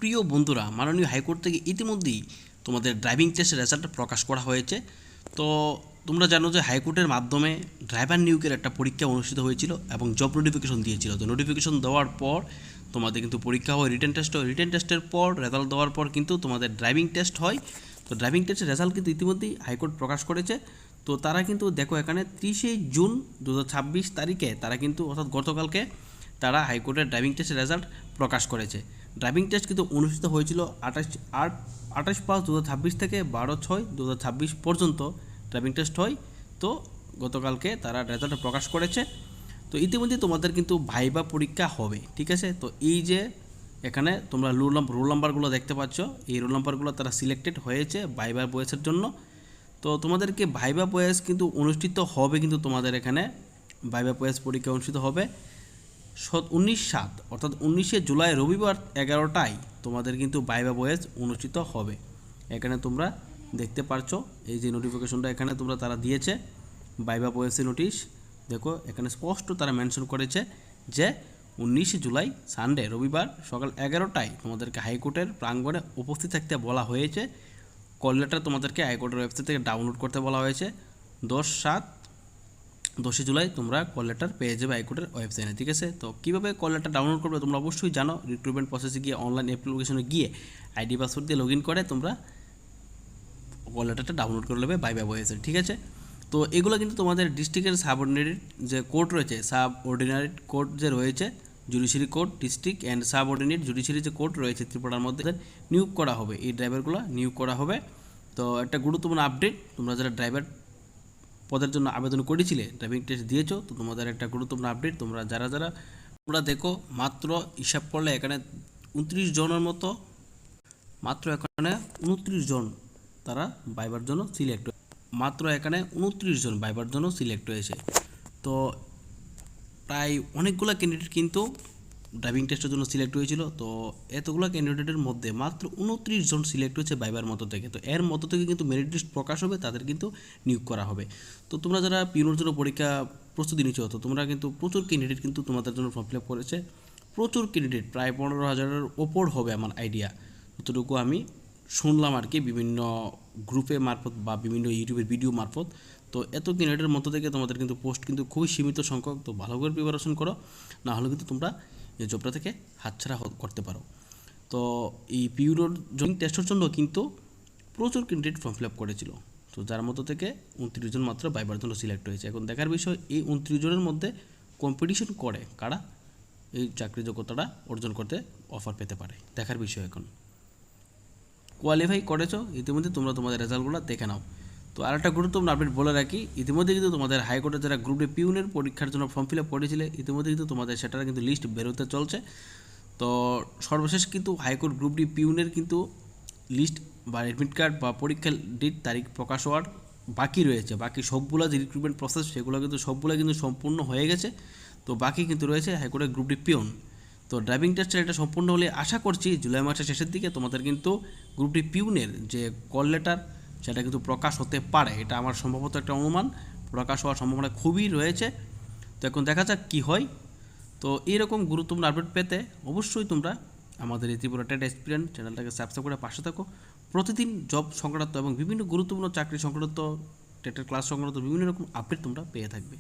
প্রিয় বন্ধুরা, মাননীয় হাইকোর্ট থেকে ইতিমধ্যেই তোমাদের ড্রাইভিং টেস্টের রেজাল্ট প্রকাশ করা হয়েছে। তো তোমরা জানো যে হাইকোর্টের মাধ্যমে ড্রাইভার নিয়োগের একটা পরীক্ষা অনুষ্ঠিত হয়েছিল এবং জব নোটিফিকেশন দিয়েছিল। তো নোটিফিকেশন দেওয়ার পর তোমাদের কিন্তু পরীক্ষা হয়, রিটেন টেস্ট হয়। রিটেন টেস্টের পর রেজাল্ট দেওয়ার পর কিন্তু তোমাদের ড্রাইভিং টেস্ট হয়। তো ড্রাইভিং টেস্টের রেজাল্ট কিন্তু ইতিমধ্যেই হাইকোর্ট প্রকাশ করেছে। তো তারা কিন্তু দেখো এখানে 30 জুন 2026 তারিখে তারা কিন্তু অর্থাৎ গতকালকে তারা হাইকোর্টের ড্রাইভিং টেস্টের রেজাল্ট প্রকাশ করেছে। ড্রাইভিং টেস্ট কিন্তু অনুষ্ঠিত হয়েছিল 28/5/2026 থেকে 12/6/2026 পর্যন্ত ড্রাইভিং টেস্ট হয়। তো গতকালকে তারা রেজাল্ট প্রকাশ করেছে। তো ইতিমধ্যে তোমাদের কিন্তু ভাইবা পরীক্ষা হবে, ঠিক আছে। তো এই যে এখানে তোমরা রোল নাম্বারগুলো দেখতে পাচ্ছ, এই রোল নাম্বারগুলো তারা সিলেক্টেড হয়েছে ভাইবা বয়েসের জন্য। তো তোমাদেরকে ভাইবা বয়েস কিন্তু অনুষ্ঠিত হবে, কিন্তু তোমাদের এখানে ভাইবা বয়েস পরীক্ষা অনুষ্ঠিত হবে 19/7 অর্থাৎ 19শে জুলাই রবিবার 11টায় তোমাদের কিন্তু ভাইবা বয়েস অনুষ্ঠিত হবে। এখানে তোমরা দেখতে পারছো এই যে নোটিফিকেশনটা এখানে তোমরা তারা দিয়েছে ভাইবা বয়েসের নোটিশ। দেখো এখানে স্পষ্ট তারা মেনশন করেছে যে 19শে জুলাই সানডে রবিবার সকাল 11টায় তোমাদেরকে হাইকোর্টের প্রাঙ্গণে উপস্থিত থাকতে বলা হয়েছে। কল লেটার তোমাদেরকে হাইকোর্টের ওয়েবসাইট থেকে ডাউনলোড করতে বলা হয়েছে। 10/7 জুলাই তোমরা কল লেটার পেয়ে যাবে হাইকোর্টের ওয়েবসাইটে, ঠিক আছে। তো কীভাবে কল লেটার ডাউনলোড করবে তোমরা অবশ্যই জানো। রিক্রুটমেন্ট প্রসেসে গিয়ে অনলাইন অ্যাপ্লিকেশনে গিয়ে আইডি পাসওয়ার্ড দিয়ে লগ ইন করে তোমরা কল লেটারটা ডাউনলোড করে নেবে ভাইবা বয়েসের, ঠিক আছে। তো এগুলো কিন্তু তোমাদের ডিস্ট্রিক্টের সাবঅর্ডিনেটেড যে কোর্ট রয়েছে, সাবঅর্ডিনেট কোর্ট যে রয়েছে, judiciary court, district and subordinate judiciary যে কোর্ট রয়েছে ত্রিপুরার মধ্যে নিয়োগ করা হবে, এই ড্রাইভারগুলো নিয়োগ করা হবে। তো একটা গুরুত্বপূর্ণ আপডেট, তোমরা যারা ড্রাইভার পদের জন্য আবেদন করেছিলে, ড্রাইভিং টেস্ট দিয়েছো, তো তোমাদের একটা গুরুত্বপূর্ণ আপডেট। তোমরা তোমরা দেখো মাত্র হিসাব করলে এখানে 29 জনের মতো, মাত্র এখানে 29 জন তারা ভাইবার জন্য সিলেক্ট, মাত্র এখানে 29 জন ভাইবার জন্য সিলেক্ট হয়েছে। তো প্রায় অনেকগুলো ক্যান্ডিডেট কিন্তু ড্রাইভিং টেস্টের জন্য সিলেক্ট হয়েছিল। তো এতগুলো ক্যান্ডিডেটের মধ্যে মাত্র 29 জন সিলেক্ট হয়েছে ভাইবার মতো থেকে। তো এর মতো থেকে কিন্তু মেরিট লিস্ট প্রকাশ হবে, তাদের কিন্তু নিয়োগ করা হবে। তো তোমরা যারা পিওনের জন্য পরীক্ষা প্রস্তুতি নিচ্ছ, তো তোমরা কিন্তু প্রচুর ক্যান্ডিডেট কিন্তু তোমাদের জন্য ফর্ম ফিল আপ করেছে। প্রচুর ক্যান্ডিডেট, প্রায় 15,000-এর ওপর হবে আমার আইডিয়া, যতটুকু আমি শুনলাম আর কি, বিভিন্ন গ্রুপে মারফত বা বিভিন্ন ইউটিউবের ভিডিও মারফত। তো এত ক্যান্ডিডেটের মধ্য থেকে তোমাদের কিন্তু পোস্ট কিন্তু খুবই সীমিত সংখ্যক। তো ভালো করে প্রিপারেশন করো, না হলে কিন্তু তোমরা এই জবটা থেকে হাতছাড়া করতে পারো। তো এই পিউরোর জয়নিং টেস্টের জন্য কিন্তু প্রচুর ক্যান্ডিডেট ফর্ম ফিল আপ করেছিল। তো যার মধ্য থেকে 29 জন মাত্র ভাইবার জন্য সিলেক্ট হয়েছে। এখন দেখার বিষয় এই 29 জনের মধ্যে কম্পিটিশন করে কারা এই চাকরি যোগ্যতাটা অর্জন করতে অফার পেতে পারে, দেখার বিষয়। এখন কোয়ালিফাই করেছো ইতিমধ্যে, তোমরা তোমাদের রেজাল্টগুলো দেখে নাও। তো আর একটা গুরুত্বপূর্ণ আপডেট বলে রাখি, ইতিমধ্যে কিন্তু তোমাদের হাইকোর্টের যারা গ্রুপ ডি পিউনের পরীক্ষার জন্য ফর্ম ফিল আপ করেছিলে, ইতিমধ্যে কিন্তু তোমাদের সেটার কিন্তু লিস্ট বেরোতে চলছে। তো সর্বশেষ কিন্তু হাইকোর্ট গ্রুপ ডি পিউনের কিন্তু লিস্ট বা অ্যাডমিট কার্ড বা পরীক্ষার ডেট তারিখ প্রকাশ হওয়ার বাকি রয়েছে। বাকি সবগুলো যে রিক্রুটমেন্ট প্রসেস সেগুলো কিন্তু সবগুলো কিন্তু সম্পূর্ণ হয়ে গেছে। তো বাকি কিন্তু রয়েছে হাইকোর্টের গ্রুপ ডি পিউন। তো ড্রাইভিং টেস্টের এটা সম্পূর্ণ হলে আশা করছি জুলাই মাসের শেষের দিকে তোমাদের কিন্তু গ্রুপ ডি পিউনের যে কল লেটার সেটা কিন্তু প্রকাশ হতে পারে, এটা আমার সম্ভবত একটা অনুমান, প্রকাশ হওয়ার সম্ভাবনা খুবই রয়েছে। তো এখন দেখা যাক কী হয়। তো এইরকম গুরুত্বপূর্ণ আপডেট পেতে অবশ্যই তোমরা আমাদের এই ত্রিপুরা টেট এক্সপিরিয়েন্স চ্যানেলটাকে সাবস্ক্রাইব করে পাশে থাকো। প্রতিদিন জব সংক্রান্ত এবং বিভিন্ন গুরুত্বপূর্ণ চাকরি সংক্রান্ত, টেটের ক্লাস সংক্রান্ত বিভিন্ন রকম আপডেট তোমরা পেয়ে থাকবে।